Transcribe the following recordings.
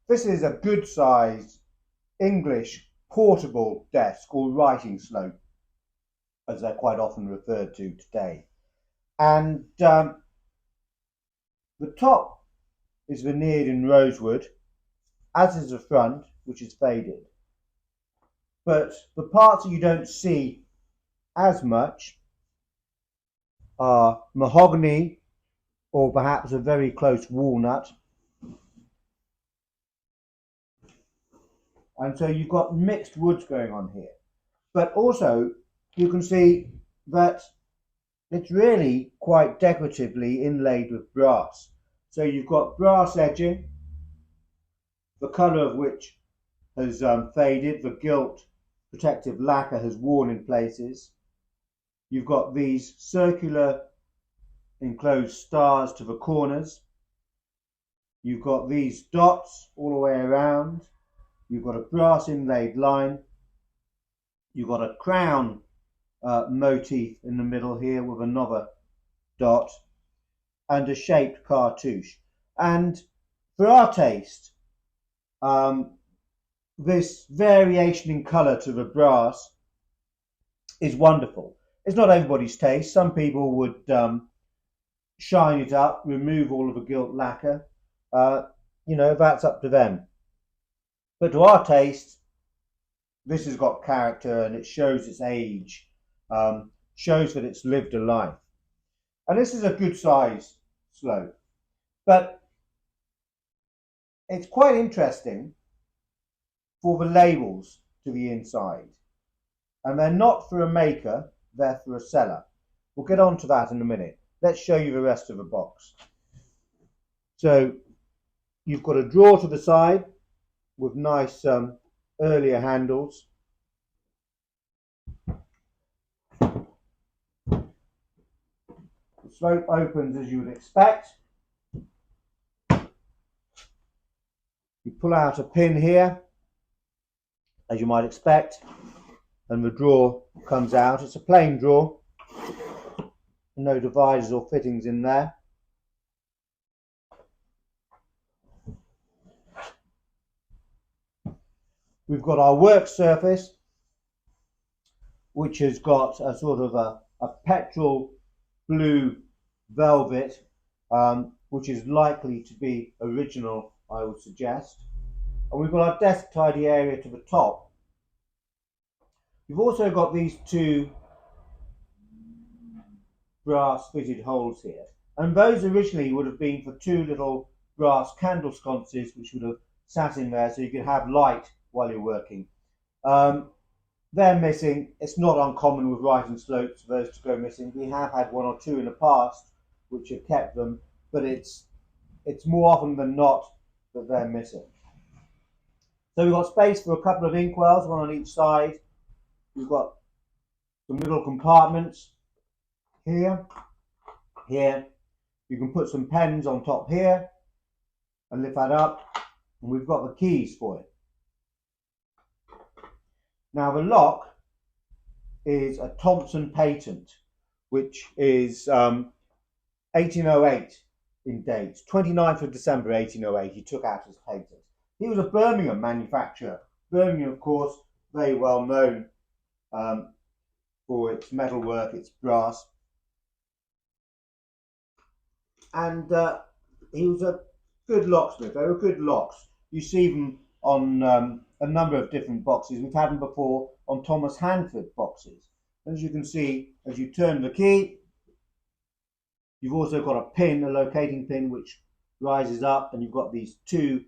This is a good sized English portable desk or writing slope, as they're quite often referred to today. And the top is veneered in rosewood, as is the front, which is faded. But the parts that you don't see as much are mahogany or perhaps a very close walnut. And so you've got mixed woods going on here. But also you can see that it's really quite decoratively inlaid with brass. So you've got brass edging, the colour of which has faded, the gilt protective lacquer has worn in places. You've got these circular enclosed stars to the corners. You've got these dots all the way around. You've got a brass inlaid line. You've got a crown motif in the middle here with another dot and a shaped cartouche. And for our taste, this variation in colour to the brass is wonderful. It's not everybody's taste. Some people would shine it up, remove all of the gilt lacquer. That's up to them. But to our taste, this has got character and it shows its age, shows that it's lived a life. And this is a good size slope. But it's quite interesting for the labels to the inside. And they're not for a maker, they're for a seller. We'll get on to that in a minute. Let's show you the rest of the box. So you've got a drawer to the side with nice earlier handles. The slope opens as you would expect. You pull out a pin here, as you might expect, and the drawer comes out. It's a plain drawer, no dividers or fittings in there. We've got our work surface, which has got a sort of a petrol blue velvet, which is likely to be original, I would suggest. And we've got our desk tidy area to the top. We've also got these two brass fitted holes here, and those originally would have been for two little brass candle sconces which would have sat in there so you could have light while you're working. They're missing. It's not uncommon with writing slopes for those to go missing. We have had one or two in the past which have kept them, but it's more often than not that they're missing. So we've got space for a couple of inkwells, one on each side. We've got some little compartments here. You can put some pens on top here and lift that up, and we've got the keys for it. Now the lock is a Thompson patent, which is 1808 in date, 29th of December 1808 he took out his patent. He was a Birmingham manufacturer. Birmingham, of course, very well known for its metalwork, its brass. And he was a good locksmith. They were good locks. You see them on a number of different boxes. We've had them before on Thomas Handford boxes. As you can see, as you turn the key, you've also got a pin, a locating pin, which rises up, and you've got these two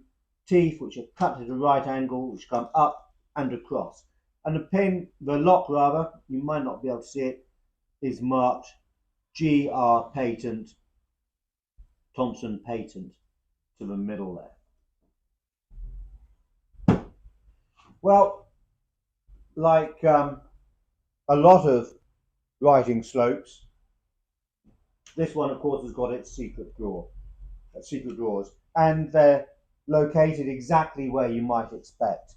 teeth which are cut at a right angle, which come up and across. And the pin, the lock rather, you might not be able to see it, is marked GR patent, Thompson patent, to the middle there. Well, like a lot of writing slopes, this one, of course, has got its secret drawers, and they're located exactly where you might expect.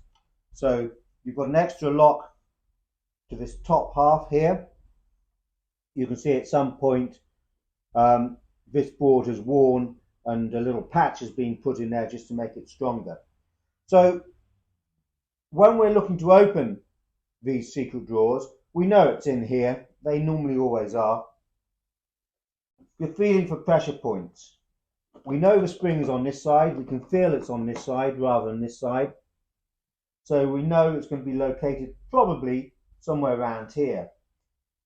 So you've got an extra lock to this top half here. You can see at some point this board has worn and a little patch has been put in there just to make it stronger. So when we're looking to open these secret drawers, we know it's in here. They normally always are. You're feeling for pressure points. We know the spring is on this side. We can feel it's on this side rather than this side. So we know it's going to be located probably somewhere around here.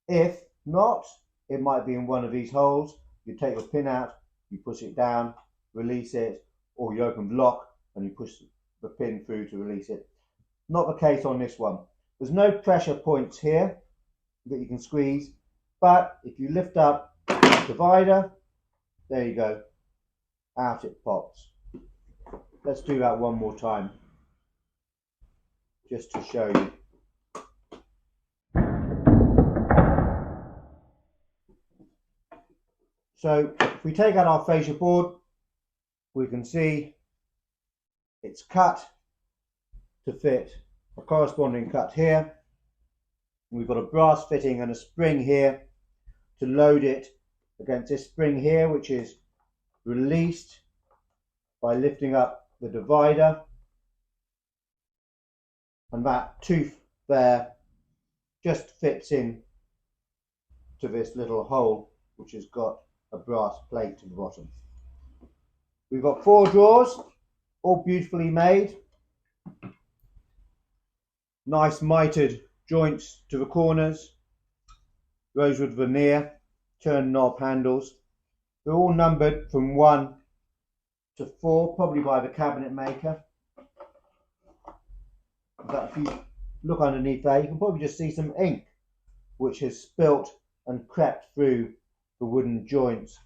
If not, it might be in one of these holes. You take your pin out, you push it down, release it, or you open the lock and you push the pin through to release it. Not the case on this one. There's no pressure points here that you can squeeze, but if you lift up the divider, there you go, out it pops. Let's do that one more time, just to show you. So if we take out our fascia board, we can see it's cut to fit a corresponding cut here. We've got a brass fitting and a spring here to load it against this spring here, which is released by lifting up the divider, and that tooth there just fits in to this little hole which has got a brass plate to the bottom. We've got 4 drawers, all beautifully made, nice mitered joints to the corners, rosewood veneer, turn knob handles. They're all numbered from 1 to 4, probably by the cabinet maker. But if you look underneath there, you can probably just see some ink which has spilt and crept through the wooden joints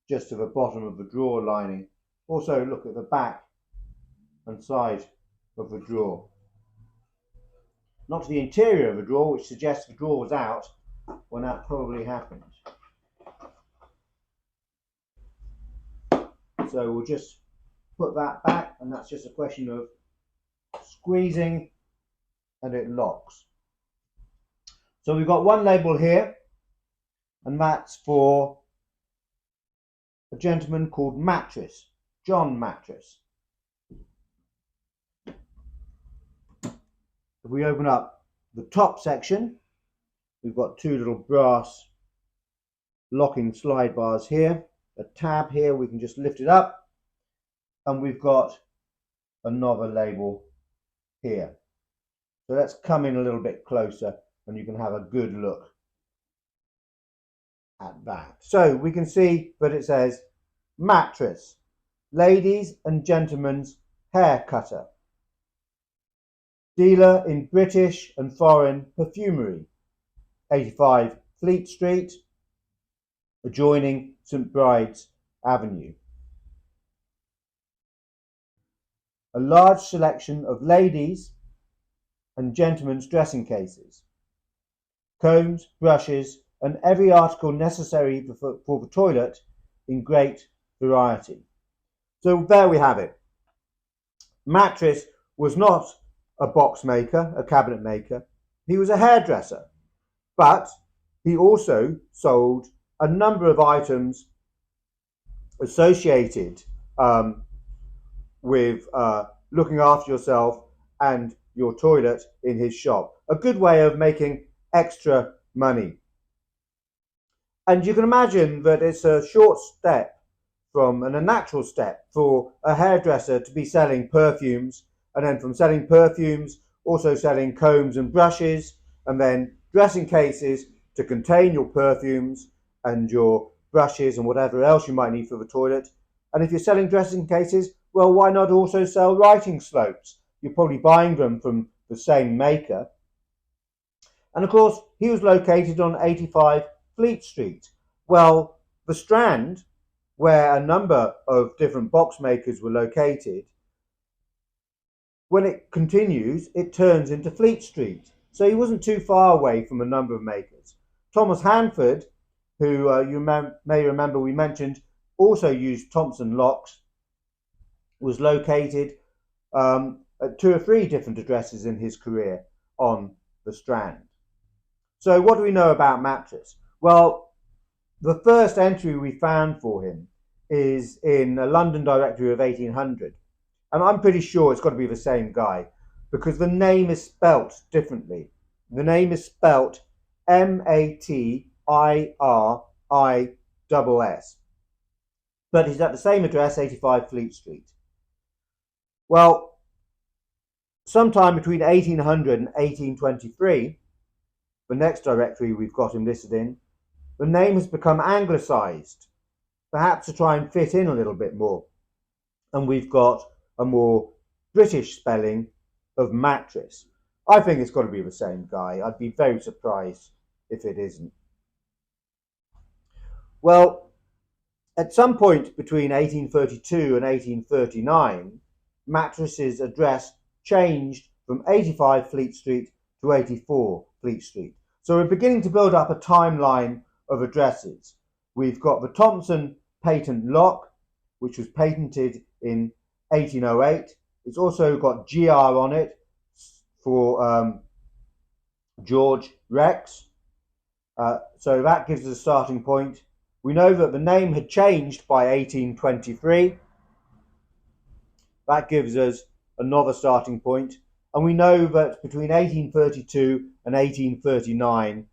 just to the bottom of the drawer lining. Also look at the back and side of the drawer. Not to the interior of the drawer, which suggests the drawer was out when that probably happened. So we'll just put that back, and that's just a question of squeezing and it locks. So we've got one label here, and that's for a gentleman called Mattress, John Mattress. If we open up the top section, we've got 2 little brass locking slide bars here, a tab here, we can just lift it up, and we've got another label here. So let's come in a little bit closer and you can have a good look at that. So we can see that it says Mattress, ladies and gentlemen's hair cutter, dealer in British and foreign perfumery, 85 Fleet Street, adjoining St Bride's Avenue. A large selection of ladies and gentlemen's dressing cases, combs, brushes, and every article necessary for the toilet in great variety. So there we have it. Mattress was not a box maker, a cabinet maker. He was a hairdresser, but he also sold a number of items associated with looking after yourself and your toilet in his shop. A good way of making extra money. And you can imagine that it's a short step from, and a natural step for a hairdresser to be selling perfumes, and then from selling perfumes, also selling combs and brushes, and then dressing cases to contain your perfumes and your brushes and whatever else you might need for the toilet. And if you're selling dressing cases, well, why not also sell writing slopes? You're probably buying them from the same maker. And of course, he was located on 85 Fleet Street. Well, the Strand, where a number of different box makers were located, when it continues, it turns into Fleet Street. So he wasn't too far away from a number of makers. Thomas Hanford, who you may remember we mentioned, also used Thompson locks, was located at 2 or 3 different addresses in his career on the Strand. So what do we know about Mattress? Well, the first entry we found for him is in a London directory of 1800, And I'm pretty sure it's got to be the same guy because the name is spelt differently. The name is spelt Matirris, but he's at the same address, 85 Fleet Street. Well, sometime between 1800 and 1823, the next directory we've got him listed in, the name has become anglicised, perhaps to try and fit in a little bit more. And we've got a more British spelling of mattress. I think it's got to be the same guy. I'd be very surprised if it isn't. Well, at some point between 1832 and 1839, Mattress's address changed from 85 Fleet Street to 84 Fleet Street. So we're beginning to build up a timeline of addresses. We've got the Thompson patent lock, which was patented in 1808. It's also got GR on it for George Rex. So that gives us a starting point. We know that the name had changed by 1823. That gives us another starting point. And we know that between 1832 and 1839,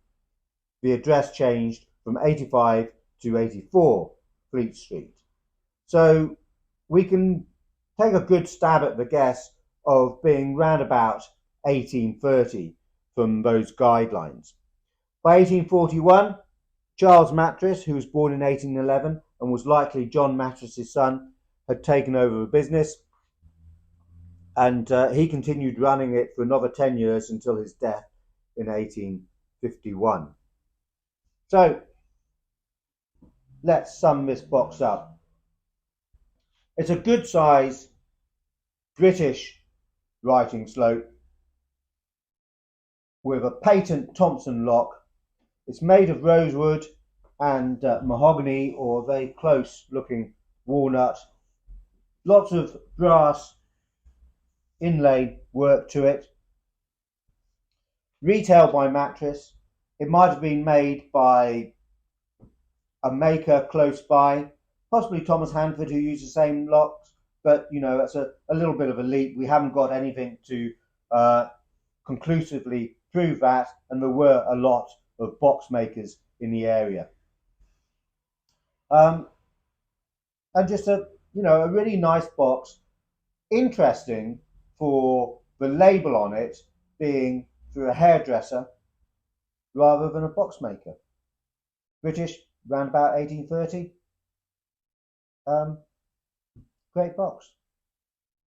the address changed from 85 to 84 Fleet Street. So we can take a good stab at the guess of being round about 1830 from those guidelines. By 1841, Charles Mattress, who was born in 1811 and was likely John Mattress's son, had taken over the business, and he continued running it for another 10 years until his death in 1851. So let's sum this box up. It's a good size British writing slope with a patent Thompson lock. It's made of rosewood and mahogany or very close looking walnut. Lots of brass inlay work to it. Retailed by Mattress. It might have been made by a maker close by, possibly Thomas Handford, who used the same locks, but that's a little bit of a leap. We haven't got anything to conclusively prove that, and there were a lot of box makers in the area. And just a really nice box, interesting for the label on it being through a hairdresser rather than a box maker. British, round about 1830. Great box.